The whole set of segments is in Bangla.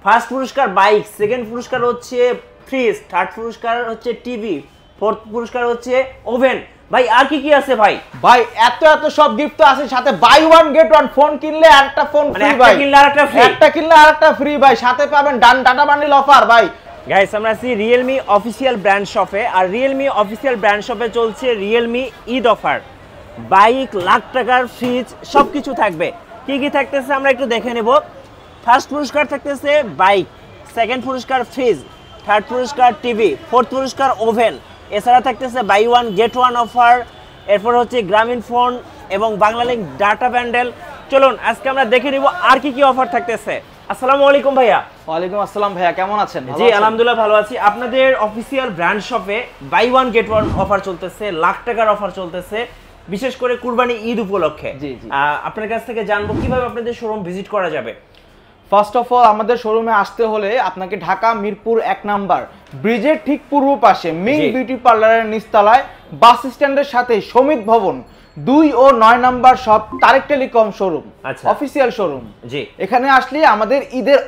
ফার্স্ট পুরস্কার বাইক, সেকেন্ড পুরস্কার হচ্ছে ফ্রিজ, থার্ড পুরস্কার হচ্ছে টিভি, ফোর্থ পুরস্কার হচ্ছে ওভেন। ভাই আর কি কি আছে ভাই? ভাই এত সব গিফট তো আছে, সাথে buy one get one, phone কিনলে আরেকটা ফোন ফ্রি ভাই, একটা কিনলে আরেকটা ফ্রি, একটা কিনলে আরেকটা ফ্রি ভাই, সাথে পাবেন ডাটা বান্ডিল অফার ভাই। গাইস আমরা আছি রিয়েলমি অফিসিয়াল ব্র্যান্ড শপে, আর রিয়েলমি অফিসিয়াল ব্র্যান্ড শপে চলছে Realme Eid offer. Bike, lakh টাকার ফ্রিজ সবকিছু থাকবে। কি কি থাকতেছে আমরা একটু দেখে নেব। ফার্স্ট পুরস্কার থাকতেছে বাইক, সেকেন্ড পুরস্কার ফ্রিজ, থার্ড পুরস্কার টিভি, ফোর্থ পুরস্কার ওভেন। এছাড়া থাকতেছে buy one get one offer, এরপর হচ্ছে গ্রামীণ ফোন এবং বাংলালিংক ডাটা ব্যান্ডেল। চলুন আজকে আমরা দেখে নিব আর কি কি অফার থাকতেছে। আসসালামু আলাইকুম ভাইয়া। ওয়ালাইকুম আসসালাম ভাইয়া, কেমন আছেন? জি আলহামদুলিল্লাহ ভালো আছি। আপনাদের অফিসিয়াল ব্র্যান্ড শপে buy one get one offer চলতেছে, লাখ টাকার অফার চলতেছে, বিশেষ করে কুরবানি ঈদ উপলক্ষে। আপনার কাছ থেকে জানবো কিভাবে আপনাদের শোরুম ভিজিট করা যাবে। ফার্স্ট অফ অল আমাদের শোরুমে আসতে হলে আপনাকে ঢাকা মিরপুর 1 নাম্বার ব্রিজের ঠিক পূর্ব পাশে মিং বিউটি পার্লারের নিচতলায় বাস স্ট্যান্ডের সাথে সমিত ভবন 2 ও 9 number shop Tarek telecom showroom, official showroom. জি, এখানে আসলে আমাদের ঈদের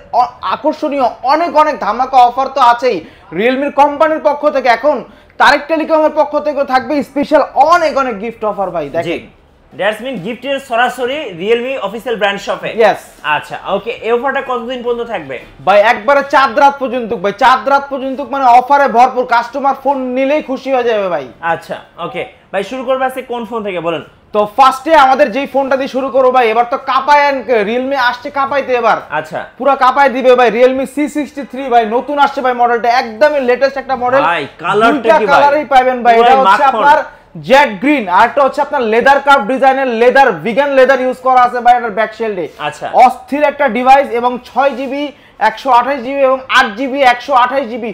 আকর্ষণীয় অনেক ধামাকা অফার তো আছেই রিয়েলমির কোম্পানির পক্ষ থেকে, এখন তারেক টেলিকমের পক্ষ থেকে থাকবে স্পেশাল অনেক গিফট অফার ভাই। দেখেন দ্যাটস মিন গিফটের সরাসরি রিয়েলমি অফিসিয়াল ব্র্যান্ড শপে। ইয়েস, আচ্ছা ওকে। এই অফারটা কতদিন পর্যন্ত থাকবে ভাই? একবারে চাঁদ রাত পর্যন্ত ভাই, চাঁদ রাত পর্যন্ত, মানে অফারে ভরপুর, কাস্টমার ফোন নিলেই খুশি হয়ে যাবে ভাই। আচ্ছা ওকে ভাই, শুরু করবে আজকে কোন ফোন থেকে বলেন? তো ফার্স্টে আমাদের যেই ফোনটা দিয়ে শুরু করব ভাই, এবার তো কাপায় রিয়েলমি আসছে কাপাইতে এবার। আচ্ছা, পুরো কাপায় দিবে ভাই রিয়েলমি C63 ভাই, নতুন আসছে ভাই মডেলটা, একদমই লেটেস্ট একটা মডেল ভাই। কালারটা কি ভাই? কালারই পাবেন ভাই। এটা হচ্ছে আপনার জেড গ্রিন, আর একটা হচ্ছে আপনার লেদার কার্ভ ডিজাইনের লেদার, ভিগান লেদার ইউজ করা আছে ভাই এটার ব্যাক শেলডে। আচ্ছা, অস্থির একটা ডিভাইস, এবং 6GB 128GB এবং 8GB 128GB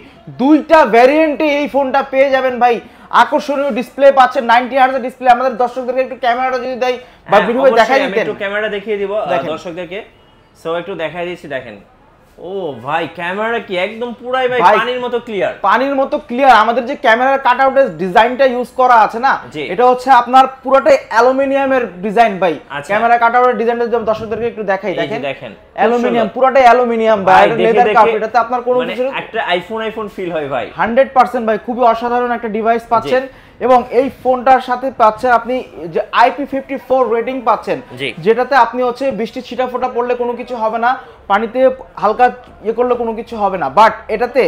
দুইটা ভ্যারিয়েন্টে এই ফোনটা পেয়ে যাবেন ভাই। আকর্ষণীয় ডিসপ্লে পাচ্ছেন, 90 হার্টজের ডিসপ্লে। আমাদের দর্শকদেরকে একটু ক্যামেরাটা যদি দেই বা ভিডিও দেখাই দিতেন। একটু ক্যামেরা দেখিয়ে দিব দর্শকদেরকে। সো একটু দেখাই দিয়েছি, দেখেন। ও ভাই, ক্যামেরা কি একদম পুরাই ভাই পানির মতো ক্লিয়ার, পানির মতো ক্লিয়ার। আমাদের যে ক্যামেরার কাটআউটের ডিজাইনটা ইউজ করা আছে না, এটা হচ্ছে আপনার পুরোটাই অ্যালুমিনিয়ামের ডিজাইন ভাই। ক্যামেরা কাটআউটের ডিজাইনটা যদি দর্শকদেরকে একটু দেখাই, দেখেন অ্যালুমিনিয়াম, পুরোটাই অ্যালুমিনিয়াম ভাই। এটা লেদার কাপ, এটাতে আপনার কোনো কিছু একটা আইফোন ফিল হয় ভাই 100% ভাই। খুবই অসাধারণ একটা ডিভাইস পাচ্ছেন, এবং এই ফোনটার সাথে পাচ্ছেন আপনি যে IP54 রেটিং পাচ্ছেন, যেটাতে আপনি হচ্ছে বৃষ্টি ছিটাফোঁটা পড়লে কোনো কিছু হবে না, পানিতে হালকা ইয়ে করলে কোনো কিছু হবে না। বাট এটাতে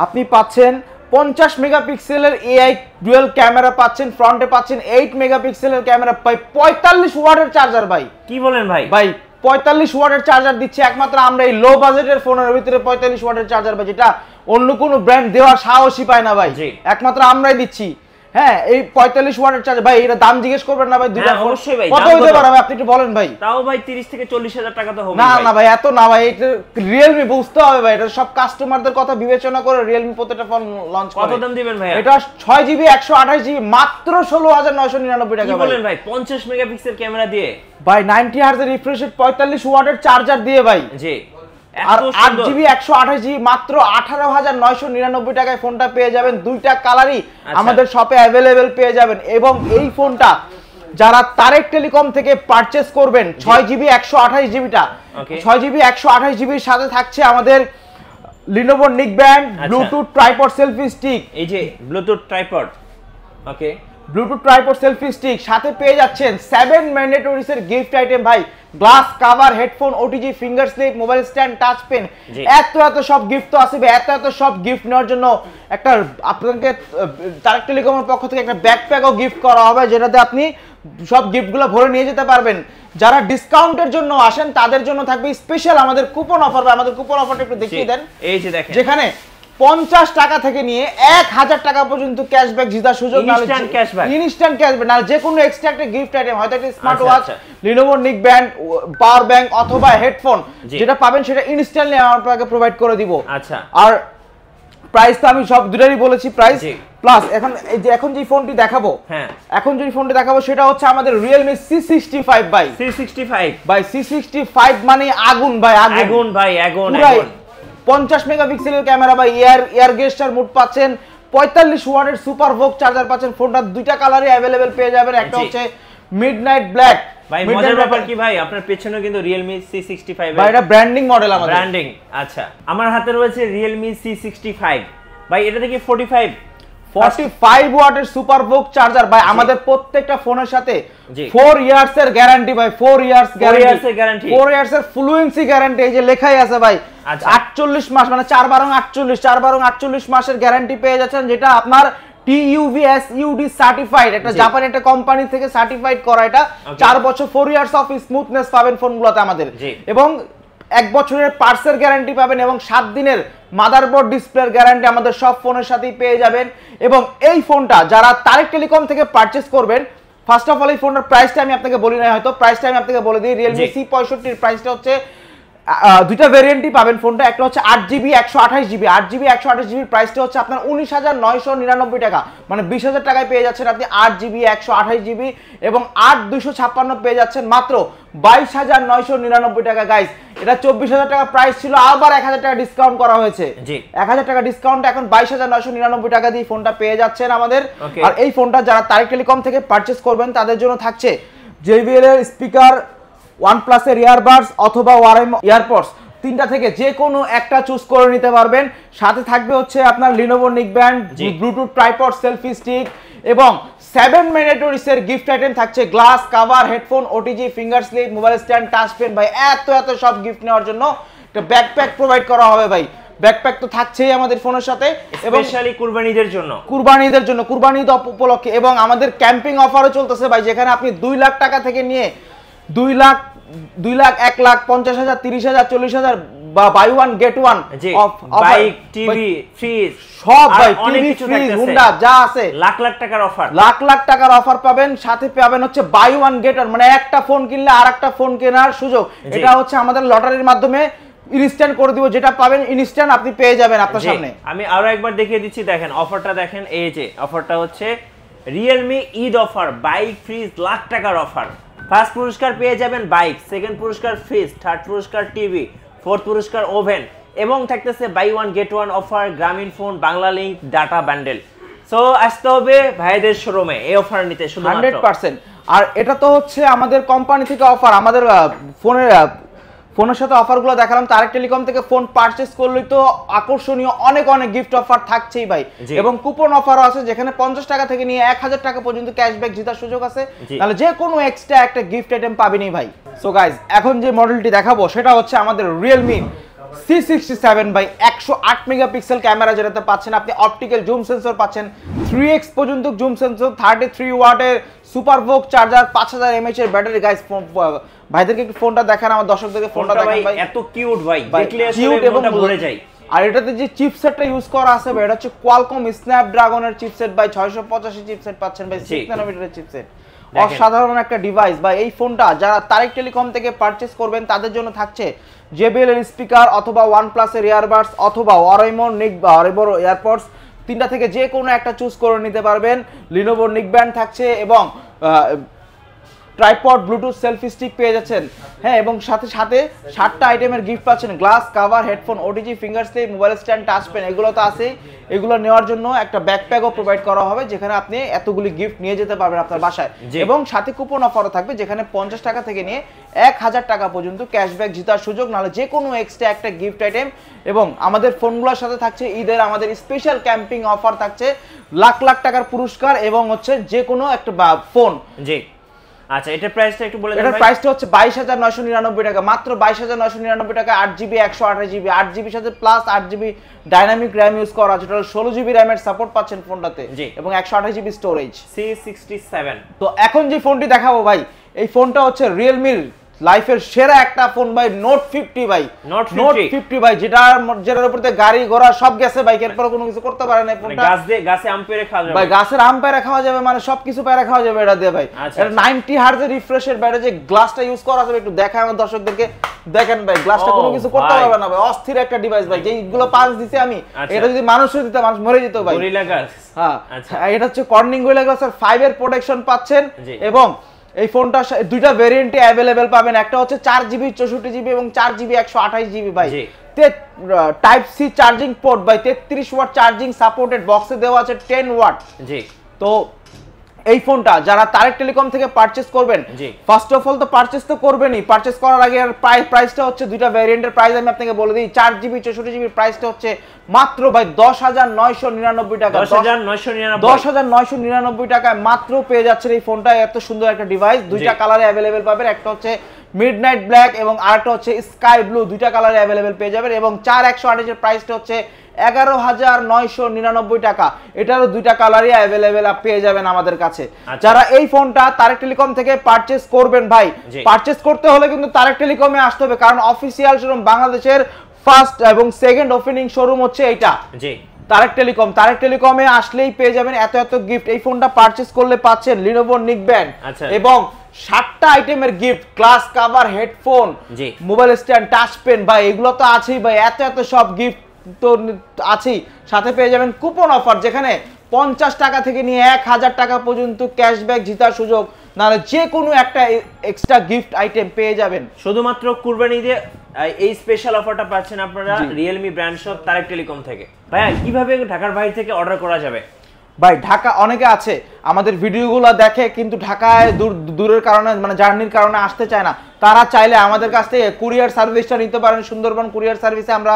আপনি পাচ্ছেন 50 মেগাপিক্সেলের AI ডুয়াল ক্যামেরা পাচ্ছেন, ফ্রন্টে পাচ্ছেন 8 মেগাপিক্সেলের ক্যামেরা, 45 ওয়াটের চার্জার ভাই। কি বলেন ভাই? ভাই 45 ওয়াটের চার্জার দিচ্ছে একমাত্র আমরা এই লো বাজেটের ফোনের ভিতরে। 45 ওয়াটের চার্জার ভাই, যেটা অন্য কোনো ব্র্যান্ড দেওয়ার সাহসই পায় না ভাই, একমাত্র আমরাই দিচ্ছি। হ্যাঁ, এই 45 ওয়াটের চার্জার ভাই, এটা দাম জিজ্ঞেস করবেন না ভাই। দুইটা অবশ্যই ভাই, কত হতে পারে ভাই আপনি একটু বলেন ভাই? তাও ভাই 30 থেকে 40 হাজার টাকা তো হবে। না ভাই, এত না ভাই, এটা রিয়েলমি বুঝতে হবে ভাই, এটা সব কাস্টমারদের কথা বিবেচনা করে রিয়েলমি প্রত্যেকটা ফোন লঞ্চ করে। কত দাম দিবেন ভাই? এটা 6GB 128GB মাত্র 16999 টাকা। কি বলেন ভাই? 50 মেগাপিক্সেল ক্যামেরা দিয়ে ভাই, 90 হার্টজের রিফ্রেশ রেট, 45 ওয়াটের চার্জার দিয়ে ভাই। জি, আর 8GB 128GB মাত্র 18999 টাকায় ফোনটা পেয়ে যাবেন। দুইটা কালারই আমাদের শপে অ্যাভেলেবেল পেয়ে যাবেন। এবং এই ফোনটা যারা তারেক টেলিকম থেকে পারচেজ করবেন, 6GB 128GBটা, 6GB 128GBর সাথে থাকছে আমাদের Lenovo neckband Bluetooth tripod selfie stick. এই যে Bluetooth tripod, okay, Bluetooth tripod selfie stick, সাথে পেয়ে যাচ্ছেন 7 ম্যান্ডেটরিজ এর গিফট আইটেম ভাই, glass cover, headphone, OTG, finger slip, mobile stand, touch pen, এত সব গিফট তো আসবে। এত সব গিফট নেওয়ার জন্য একটা আপনাকে তারেক টেলিকমের পক্ষ থেকে একটা ব্যাকপ্যাকও গিফট করা হবে, যেটাতে আপনি সব গিফটগুলো ভরে নিয়ে যেতে পারবেন। যারা ডিসকাউন্টের জন্য আসেন তাদের জন্য থাকবে স্পেশাল আমাদের কুপন অফার। আমাদের কুপন অফারটা একটু দেখিয়ে দেন। এই যে দেখেন, যেখানে 50 টাকা থেকে নিয়ে 1000 টাকা পর্যন্ত ক্যাশব্যাক জেতার সুযোগ, ইনস্ট্যান্ট ক্যাশব্যাক, না যে কোনো এক্সট্রা একটা গিফট আইটেম, হয়তো একটা smart watch, Lenovo neckband, power bank অথবা হেডফোন, যেটা পাবেন সেটা ইনস্ট্যান্টলি আমরা আপনাকে প্রোভাইড করে দিব। আচ্ছা, আর প্রাইস তো আমি সব দুটারই বলেছি প্রাইস প্লাস। এখন যে ফোনটি দেখাবো, সেটা হচ্ছে আমাদের Realme C65 ভাই। C65 মানে আগুন ভাই, আগুন ভাই, আগুন। 50 মেগাপিক্সেলের ক্যামেরা ভাই, এয়ার গেস্টার মোড পাচ্ছেন, 45 ওয়াটের সুপার ভোক চার্জার পাচ্ছেন। ফোনটা দুইটা কালারে अवेलेबल পেয়ে যাবেন, একটা হচ্ছে মিডনাইট ব্ল্যাক ভাই মজার ব্যাপার কি ভাই, আপনার পেছনে কিন্তু Realme C65 ভাই এটা ব্র্যান্ডিং মডেল আমাদের। ব্র্যান্ডিং, আচ্ছা। আমার হাতে রয়েছে Realme C65 ভাই, এটা থেকে 45 ওয়াটের সুপার বুক চার্জার ভাই। আমাদের প্রত্যেকটা ফোনের সাথে জি 4 ইয়ার্স এর গ্যারান্টি ভাই, 4 ইয়ার্স গ্যারান্টি, 4 ইয়ার্স এর ফ্লুয়েন্সি গ্যারান্টি, এই যে লেখাই আছে ভাই। 48 মাস মানে 4 12 48 মাসের গ্যারান্টি পেয়ে যাচ্ছেন, যেটা আপনার TUV SUD সার্টিফাইড, একটা জাপানি একটা কোম্পানি থেকে সার্টিফাইড করা। এটা 4 বছর 4 ইয়ার্স অফ স্মুথনেস পাবেন ফোনগুলোতে আমাদের, এবং 1 বছরের পার্টসের গ্যারান্টি পাবেন, এবং 7 দিনের মাদারবোর্ড ডিসপ্লের গ্যারান্টি আমাদের সব ফোনের সাথেই পেয়ে যাবেন। এবং এই ফোনটা যারা তারেক টেলিকম থেকে পারচেজ করবেন, ফার্স্ট অফ অল এই ফোনের প্রাইসটা আমি আপনাকে বলি না, হয়তো প্রাইসটা আমি আপনাকে বলে দিই। Realme C65 এর প্রাইসটা হচ্ছে দুইটা ভেরিয়েন্টই পাবেন ফোনটা, একটা হচ্ছে 8GB 128GB। 8GB 128GB প্রাইসটা হচ্ছে আপনার 19,999 টাকা, মানে 20,000 টাকায় পেয়ে যাচ্ছেন আপনি 8GB 128GB, এবং 8,256 পেয়ে যাচ্ছেন মাত্র 22,999 টাকা। গাইস, এটা 24,000 টাকা প্রাইস ছিল, আবার 1,000 টাকা ডিসকাউন্ট করা হয়েছে। 1,000 টাকা ডিসকাউন্ট, এখন 22,999 টাকা দিয়ে ফোনটা পেয়ে যাচ্ছেন আমাদের। আর এই ফোনটা যারা তারেক টেলিকম থেকে পারচেজ করবেন তাদের জন্য থাকছে JBL এর স্পিকার, OnePlus এর ইয়ারবাডস অথবা Oraimo ইয়ারপডস, তিনটা থেকে যে কোনো একটা চুজ করে নিতে পারবেন। সাথে থাকবে হচ্ছে আপনার Lenovo neckband, Bluetooth tripod, selfie stick, এবং 7 ম্যান্ডেটরিস এর গিফট আইটেম থাকছে, glass cover, headphone, OTG, finger slip, mobile stand, touch pen. ভাই এত সব গিফট নেওয়ার জন্য একটা ব্যাকপ্যাক প্রোভাইড করা হবে ভাই। ব্যাকপ্যাক তো থাকছেই আমাদের ফোনের সাথে, এবং স্পেশালি কুরবানিদের জন্য, কুরবানি ঈদ উপলক্ষে। এবং আমাদের ক্যাম্পিং অফারও চলতেছে ভাই, যেখানে আপনি 2 লাখ টাকা থেকে নিয়ে 2 লাখ, 1 লাখ, 50,000, 30,000, 40,000 বা buy one get one bike, TV, fridge, সব ভাই, টিভি, ফ্রিজ, হুন্ডা যা আছে, লাখ টাকার অফার, লাখ টাকার অফার পাবেন। সাথে পাবেন হচ্ছে বাই ওয়ান গেট ওয়ান, মানে একটা ফোন কিনলে আরেকটা ফোন কেনার সুযোগ। এটা হচ্ছে আমাদের লটারির মাধ্যমে ইনস্ট্যান্ট করে দিব, যেটা পাবেন ইনস্ট্যান্ট আপনি পেয়ে যাবেন আপনার সামনে। আমি আরো একবার দেখিয়ে দিচ্ছি, দেখেন অফারটা দেখেন, এই যে অফারটা হচ্ছে Realme Eid offer, bike, fridge, lakh টাকার অফার। ফার্স্ট পুরস্কার পেয়ে যাবেন বাইক, সেকেন্ড পুরস্কার ফ্রিজ, থার্ড পুরস্কার টিভি, ফোর্থ পুরস্কার ওভেন, এবং থাকতেছে buy one get one offer, Grameenphone, Banglalink, data bundle. So আসতে হবে ভাইদের শোরুমে এই অফার নিতে শুধুমাত্র 100%। আর এটা তো হচ্ছে আমাদের কোম্পানি থেকে অফার, আমাদের ফোনের সাথে অফারগুলো দেখালাম। তারেক টেলিকম থেকে ফোন পারচেজ করলেই তো আকর্ষণীয় অনেক গিফট অফার থাকছেই ভাই, এবং কুপন অফারও আছে, যেখানে 50 টাকা থেকে নিয়ে 1,000 টাকা পর্যন্ত ক্যাশব্যাক জেতার সুযোগ আছে। তাহলে যে কোনো এক্সট্রা একটা গিফট আইটেম পাবেনই ভাই। সো গাইস, এখন যে মডেলটি দেখাবো সেটা হচ্ছে আমাদের Realme C67 ভাই। 108 মেগাপিক্সেল ক্যামেরা, যেটাতে পাচ্ছেন আপনি অপটিক্যাল জুম সেন্সর পাচ্ছেন, 3x পর্যন্ত জুম সেন্সর, 33 ওয়াটের সুপার ভোক চার্জার, 5000 mAh এর ব্যাটারি। গাইস, ভাইদেরকে একটু ফোনটা দেখান, আমার দর্শকদেরকে ফোনটা দেখান ভাই। এত কিউট ভাই, দেখলে আসলে মনটা ভরে যায়। আর এটাতে যে চিপসেটটা ইউজ করা আছে ভাই, এটা হচ্ছে Qualcomm Snapdragon-এর চিপসেট ভাই, 685 চিপসেট পাচ্ছেন ভাই, 6 ন্যানোমিটারের চিপসেট। অসাধারণ একটা ডিভাইস ভাই। এই ফোনটা যারা তারেক টেলিকম থেকে পারচেজ করবেন তাদের জন্য থাকছে JBL এর স্পিকার, অথবা OnePlus এর ইয়ারবাডস, অথবা Oraimo ইয়ারপডস, তিনটা থেকে যে কোনো একটা চুজ করে নিতে পারবেন। Lenovo নেকব্যান্ড থাকছে, এবং ট্রাইপড, ব্লুটুথ, সেলফি স্টিক পেয়ে যাচ্ছেন। হ্যাঁ, এবং সাথে 7টা আইটেমের গিফট পাচ্ছেন, glass cover, headphone, OTG, finger slip, mobile stand, touch pen, এগুলো তো আছেই। এগুলো নেওয়ার জন্য একটা ব্যাকপ্যাকও প্রোভাইড করা হবে, যেখানে আপনি এতগুলি গিফট নিয়ে যেতে পারবেন আপনার বাসায়। এবং সাথে কুপন অফারও থাকবে, যেখানে 50 টাকা থেকে নিয়ে 1,000 টাকা পর্যন্ত ক্যাশব্যাক জেতার সুযোগ, নাহলে যে কোনো এক্সট্রা একটা গিফট আইটেম। এবং আমাদের ফোনগুলোর সাথে থাকছে ঈদের আমাদের স্পেশাল ক্যাম্পিং অফার থাকছে, লাখ টাকার পুরস্কার, এবং হচ্ছে যে কোনো একটা ফোন। জি, আচ্ছা, এটার প্রাইসটা একটু বলে দেন ভাই। এটার প্রাইসটা হচ্ছে 22,999 টাকা, মাত্র 22,999 টাকা। 8GB 128GB, 8GB সাথে plus 8GB dynamic RAM use করা আছে, টোটাল 16GB র‍্যামের সাপোর্ট পাচ্ছেন ফোনটাতে, এবং 128GB স্টোরেজ। C67। তো এখন যে ফোনটি দেখাবো ভাই, এই ফোনটা হচ্ছে Realme লাইফের সেরা একটা ফোন ভাই, নোট 50 ভাই। নোট 50 ভাই, যেটার উপরে গাড়ি ঘোড়া সব গেছে ভাই, এরপর কোনো কিছু করতে পারে না ফোনটা। গাছে আম পেড়ে খাওয়া যাবে ভাই, গাছের আম পেড়ে খাওয়া যাবে, মানে সবকিছু পেড়ে খাওয়া যাবে এটা দিয়ে ভাই। এটা 90 হার্টজের রিফ্রেশের ব্যাটারি, যে গ্লাসটা ইউজ করা আছে একটু দেখায় আমার দর্শকদেরকে। দেখেন ভাই, গ্লাসটা কোনো কিছু করতে পারবে না ভাই, অস্থির একটা ডিভাইস ভাই। যেগুলো পাঁচ দিছি আমি, এটা যদি মানুষও দিতে, মানুষ মরে যেত ভাই। গরিলা গ্লাস, হ্যাঁ, এটা হচ্ছে কর্নিং গরিলা গ্লাসের 5 এর প্রোটেকশন পাচ্ছেন। এবং এই ফোনটা দুইটা ভেরিয়েন্টে अवेलेबल পাবেন, একটা হচ্ছে 4GB 64GB এবং 4GB 128GB ভাই। টাইপ সি চার্জিং পোর্ট ভাই, 33 ওয়াট চার্জিং সাপোর্টেড, বক্সে দেওয়া আছে 10 ওয়াট। জি, তো এই ফোনটা যারা তারেক টেলিকম থেকে পারচেজ করবেন, ফার্স্ট অফ অল তো পারচেজ তো করবেনই, পারচেজ করার আগে আর প্রাইসটা হচ্ছে দুইটা ভ্যারিয়েন্টের প্রাইস আমি আপনাকে বলে দিই। 4GB 64GB প্রাইসটা হচ্ছে মাত্র ভাই 10,999 টাকা। 10,999 টাকায় মাত্র পেয়ে যাচ্ছেন এই ফোনটা। এত সুন্দর একটা ডিভাইস, দুইটা কালারে অ্যাভেলেবেল পাবেন, একটা হচ্ছে মিডনাইট ব্ল্যাক এবং আরেকটা হচ্ছে স্কাই ব্লু, দুইটা কালারে অ্যাভেলেবেল পেয়ে যাবেন। এবং 4128 এর প্রাইসটা হচ্ছে 11,999 টাকা। এটারও দুইটা কালারই অ্যাভেলেবেল পেয়ে যাবেন আমাদের কাছে। যারা এই ফোনটা তারেক টেলিকম থেকে পারচেজ করবেন ভাই, পারচেজ করতে হলে কিন্তু তারেক টেলিকমে আসতে হবে, কারণ অফিসিয়াল শোরুম বাংলাদেশের ফার্স্ট এবং সেকেন্ড ওপেনিং শোরুম হচ্ছে এইটা, তারেক টেলিকম। তারেক টেলিকমে আসলেই পেয়ে যাবেন এত এত গিফট। এই ফোনটা পারচেজ করলে পাচ্ছেন লিনোভো নিকব্যান্ড এবং 7টা আইটেমের gift, glass cover, headphone, mobile stand, touch pen, ভাই এগুলো তো আছেই ভাই, এত এত সব গিফট তো আছেই। সাথে পেয়ে যাবেন কুপন অফার, যেখানে 50 টাকা থেকে নিয়ে 1000 টাকা পর্যন্ত ক্যাশব্যাক জেতার সুযোগ, নাহলে যে কোনো একটা এক্সট্রা গিফট আইটেম পেয়ে যাবেন। শুধুমাত্র কুরবানি দিয়ে এই স্পেশাল অফারটা পাচ্ছেন আপনারা Realme brand shop Tarek telecom থেকে। ভাইয়া কিভাবে ঢাকার বাইরে থেকে অর্ডার করা যাবে? ভাই ঢাকা অনেকে আছে আমাদের ভিডিওগুলো দেখে কিন্তু ঢাকায় দূরের কারণে মানে জার্নির কারণে আসতে চায় না, তারা চাইলে আমাদের কাছ থেকে কুরিয়ার সার্ভিসটা নিতে পারেন। সুন্দরবন কুরিয়ার সার্ভিসে আমরা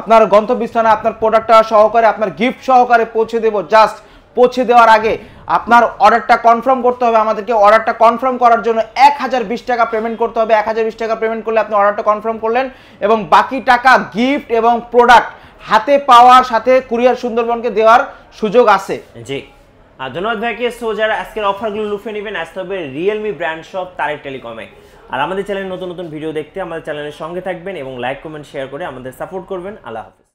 আপনার গন্তব্যস্থানে আপনার প্রোডাক্টটা সহকারে আপনার গিফট সহকারে পৌঁছে দেবো। জাস্ট পৌঁছে দেওয়ার আগে আপনার অর্ডারটা কনফার্ম করতে হবে আমাদেরকে। অর্ডারটা কনফার্ম করার জন্য 1020 টাকা পেমেন্ট করতে হবে। 1020 টাকা পেমেন্ট করলে আপনি অর্ডারটা কনফার্ম করলেন এবং বাকি টাকা গিফট এবং প্রোডাক্ট হাতে পাওয়ার সাথে কুরিয়ার সুন্দরবনকে দেওয়ার সুযোগ আছে। জি, আর ধন্যবাদ ভাইকে। সো যারা আজকের অফারগুলো লুফে নেবেন আসতে হবে রিয়েলমি ব্র্যান্ড শপ তারেক টেলিকমে। আর আমাদের চ্যানেলে নতুন নতুন ভিডিও দেখতে আমাদের চ্যানেলের সঙ্গে থাকবেন এবং লাইক কমেন্ট শেয়ার করে আমাদের সাপোর্ট করবেন। আল্লাহ হাফেজ।